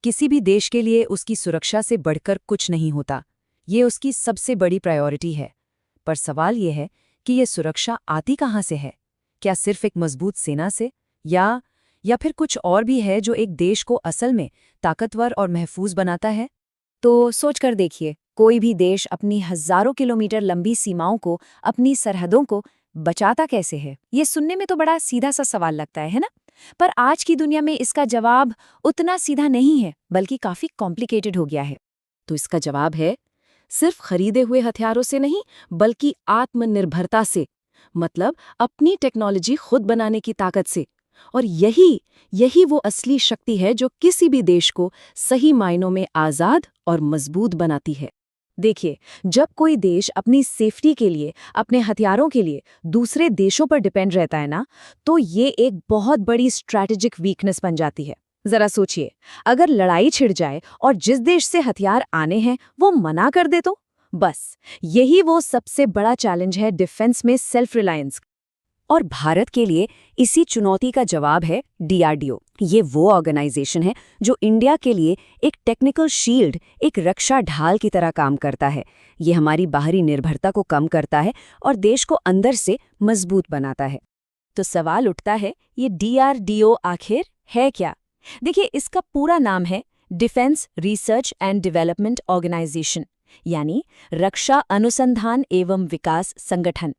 किसी भी देश के लिए उसकी सुरक्षा से बढ़कर कुछ नहीं होता। ये उसकी सबसे बड़ी प्रायोरिटी है। पर सवाल ये है कि ये सुरक्षा आती कहाँ से है? क्या सिर्फ एक मजबूत सेना से, या फिर कुछ और भी है जो एक देश को असल में ताकतवर और महफूज बनाता है? तो सोचकर देखिए, कोई भी देश अपनी हजारों किलोमीटर लंबी सीमाओं को, अपनी सरहदों को बचाता कैसे है? ये सुनने में तो बड़ा सीधा सा सवाल लगता है ना? पर आज की दुनिया में इसका जवाब उतना सीधा नहीं है, बल्कि काफी कॉम्प्लिकेटेड हो गया है। तो इसका जवाब है, सिर्फ खरीदे हुए हथियारों से नहीं, बल्कि आत्मनिर्भरता से। मतलब अपनी टेक्नोलॉजी खुद बनाने की ताकत से। और यही यही वो असली शक्ति है जो किसी भी देश को सही मायनों में आज़ाद और मजबूत बनाती है। देखिए, जब कोई देश अपनी सेफ्टी के लिए, अपने हथियारों के लिए दूसरे देशों पर डिपेंड रहता है ना, तो ये एक बहुत बड़ी स्ट्रैटेजिक वीकनेस बन जाती है। जरा सोचिए, अगर लड़ाई छिड़ जाए और जिस देश से हथियार आने हैं वो मना कर दे तो बस यही वो सबसे बड़ा चैलेंज है डिफेंस में सेल्फ रिलायंस। और भारत के लिए इसी चुनौती का जवाब है डीआरडीओ। ये वो ऑर्गेनाइजेशन है जो इंडिया के लिए एक टेक्निकल शील्ड, एक रक्षा ढाल की तरह काम करता है। ये हमारी बाहरी निर्भरता को कम करता है और देश को अंदर से मजबूत बनाता है। तो सवाल उठता है, ये डीआरडीओ आखिर है क्या? देखिए, इसका पूरा नाम है defence research and development organisation, यानी रक्षा अनुसंधान एवं विकास संगठन।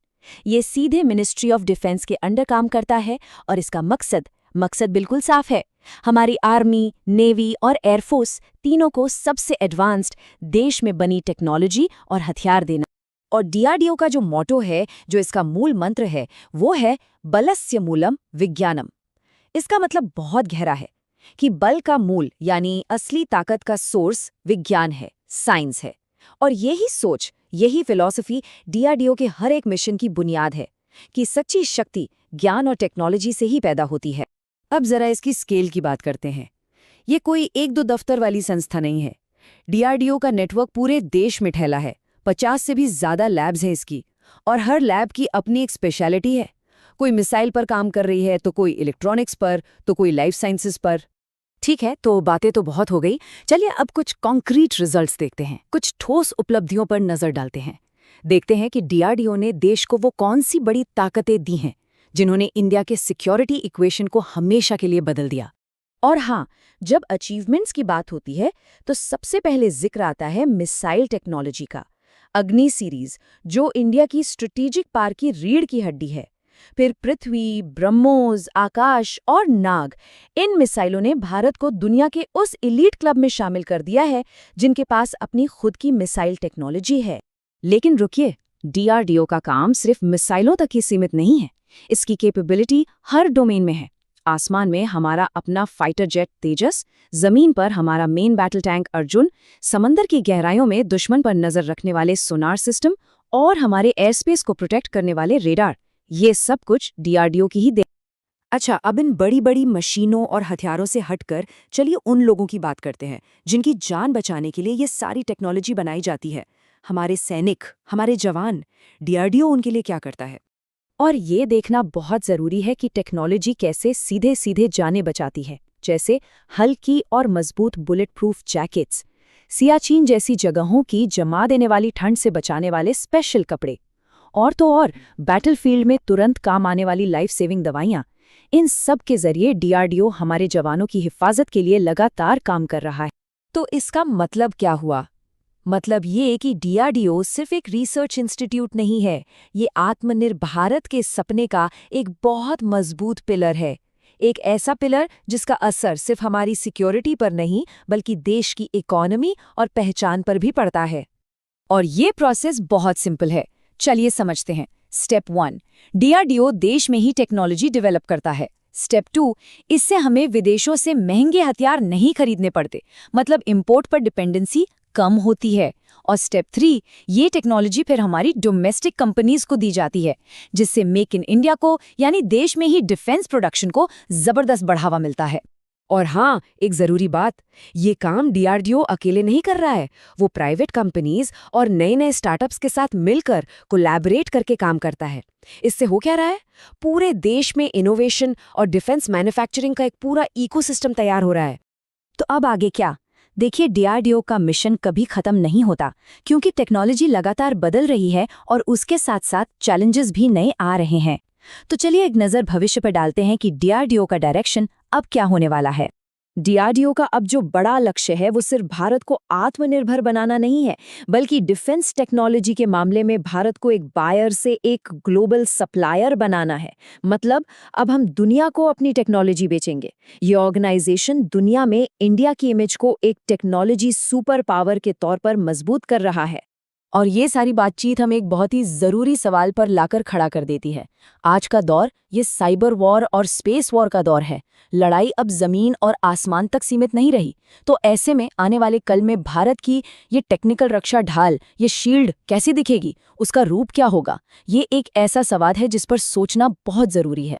ये सीधे मिनिस्ट्री ऑफ डिफेंस के अंडर काम करता है और इसका मकसद बिल्कुल साफ है। हमारी आर्मी, नेवी और एयरफोर्स तीनों को सबसे एडवांस्ड देश में बनी टेक्नोलॉजी और हथियार देना। और डीआरडीओ का जो मोटो है, जो इसका मूल मंत्र है, वो है बलस्य मूलम विज्ञानम। इसका मतलब बहुत गहरा है कि बल का मूल यानी असली ताकत का सोर्स विज्ञान है, साइंस है। और यही सोच, यही फिलॉसफी डीआरडीओ के हर एक मिशन की बुनियाद है कि सच्ची शक्ति ज्ञान और टेक्नोलॉजी से ही पैदा होती है। अब जरा इसकी स्केल की बात करते हैं। ये कोई एक दो दफ्तर वाली संस्था नहीं है। डीआरडीओ का नेटवर्क पूरे देश में फैला है। 50 से भी ज्यादा लैब्स हैं इसकी, और हर लैब की अपनी एक स्पेशलिटी है। कोई मिसाइल पर काम कर रही है, तो कोई इलेक्ट्रॉनिक्स पर, तो कोई लाइफ साइंसेस पर। ठीक है, तो बातें तो बहुत हो गई। चलिए अब कुछ कॉन्क्रीट रिजल्ट्स देखते हैं, कुछ ठोस उपलब्धियों पर नजर डालते हैं। देखते हैं कि डीआरडीओ ने देश को वो कौन सी बड़ी ताकतें दी हैं जिन्होंने इंडिया के सिक्योरिटी इक्वेशन को हमेशा के लिए बदल दिया। और हाँ, जब अचीवमेंट्स की बात होती है तो सबसे पहले जिक्र आता है मिसाइल टेक्नोलॉजी का। अग्नि सीरीज, जो इंडिया की स्ट्रेटेजिक पार की रीढ़ की हड्डी है। फिर पृथ्वी, ब्रह्मोस, आकाश और नाग, इन मिसाइलों ने भारत को दुनिया के उस इलीट क्लब में शामिल कर दिया है जिनके पास अपनी खुद की मिसाइल टेक्नोलॉजी है। लेकिन रुकिए, डीआरडीओ का काम सिर्फ मिसाइलों तक ही सीमित नहीं है। इसकी कैपेबिलिटी हर डोमेन में है। आसमान में हमारा अपना फाइटर जेट तेजस, जमीन पर हमारा मेन बैटल टैंक अर्जुन, समंदर की गहराइयों में दुश्मन पर नजर रखने वाले सोनार सिस्टम और हमारे एयर स्पेस को प्रोटेक्ट करने वाले रेडार, ये सब कुछ डीआरडीओ की ही अच्छा, अब इन बड़ी बड़ी मशीनों और हथियारों से हटकर चलिए उन लोगों की बात करते हैं जिनकी जान बचाने के लिए ये सारी टेक्नोलॉजी बनाई जाती है। हमारे सैनिक, हमारे जवान। डीआरडीओ उनके लिए क्या करता है? और ये देखना बहुत जरूरी है कि टेक्नोलॉजी कैसे सीधे सीधे जानें बचाती है, जैसे हल्की और मजबूत बुलेट प्रूफ जैकेट्स, सियाचिन जैसी जगहों की जमा देने वाली ठंड से बचाने वाले स्पेशल कपड़े, और तो और बैटलफील्ड में तुरंत काम आने वाली लाइफ सेविंग दवाइयाँ। इन सब के जरिए डीआरडीओ हमारे जवानों की हिफाजत के लिए लगातार काम कर रहा है। तो इसका मतलब क्या हुआ? मतलब ये कि डीआरडीओ सिर्फ एक रिसर्च इंस्टीट्यूट नहीं है, ये आत्मनिर्भर भारत के सपने का एक बहुत मजबूत पिलर है। एक ऐसा पिलर जिसका असर सिर्फ हमारी सिक्योरिटी पर नहीं, बल्कि देश की इकोनॉमी और पहचान पर भी पड़ता है। और ये प्रोसेस बहुत सिंपल है, चलिए समझते हैं। स्टेप 1, डीआरडीओ देश में ही टेक्नोलॉजी डेवलप करता है। स्टेप 2, इससे हमें विदेशों से महंगे हथियार नहीं खरीदने पड़ते, मतलब इंपोर्ट पर डिपेंडेंसी कम होती है। और स्टेप 3, ये टेक्नोलॉजी फिर हमारी डोमेस्टिक कंपनीज को दी जाती है, जिससे मेक इन इंडिया को, यानी देश में ही डिफेंस प्रोडक्शन को जबरदस्त बढ़ावा मिलता है। और हाँ, एक जरूरी बात, ये काम डीआरडीओ अकेले नहीं कर रहा है। वो प्राइवेट कंपनीज और नए नए स्टार्टअप्स के साथ मिलकर कोलैबोरेट करके काम करता है। इससे हो क्या रहा है? पूरे देश में इनोवेशन और डिफेंस मैन्युफैक्चरिंग का एक पूरा इकोसिस्टम तैयार हो रहा है। तो अब आगे क्या? देखिए, डीआरडीओ का मिशन कभी खत्म नहीं होता, क्योंकि टेक्नोलॉजी लगातार बदल रही है और उसके साथ साथ चैलेंजेस भी नए आ रहे हैं। तो चलिए एक नज़र भविष्य पर डालते हैं कि डीआरडीओ का डायरेक्शन अब क्या होने वाला है। डीआरडीओ का अब जो बड़ा लक्ष्य है वो सिर्फ भारत को आत्मनिर्भर बनाना नहीं है, बल्कि डिफेंस टेक्नोलॉजी के मामले में भारत को एक बायर से एक ग्लोबल सप्लायर बनाना है। मतलब अब हम दुनिया को अपनी टेक्नोलॉजी बेचेंगे। ये ऑर्गेनाइजेशन दुनिया में इंडिया की इमेज को एक टेक्नोलॉजी सुपर पावर के तौर पर मजबूत कर रहा है। और ये सारी बातचीत हमें एक बहुत ही ज़रूरी सवाल पर लाकर खड़ा कर देती है। आज का दौर ये साइबर वॉर और स्पेस वॉर का दौर है। लड़ाई अब ज़मीन और आसमान तक सीमित नहीं रही। तो ऐसे में आने वाले कल में भारत की ये टेक्निकल रक्षा ढाल, ये शील्ड कैसी दिखेगी, उसका रूप क्या होगा? ये एक ऐसा सवाल है जिस पर सोचना बहुत ज़रूरी है।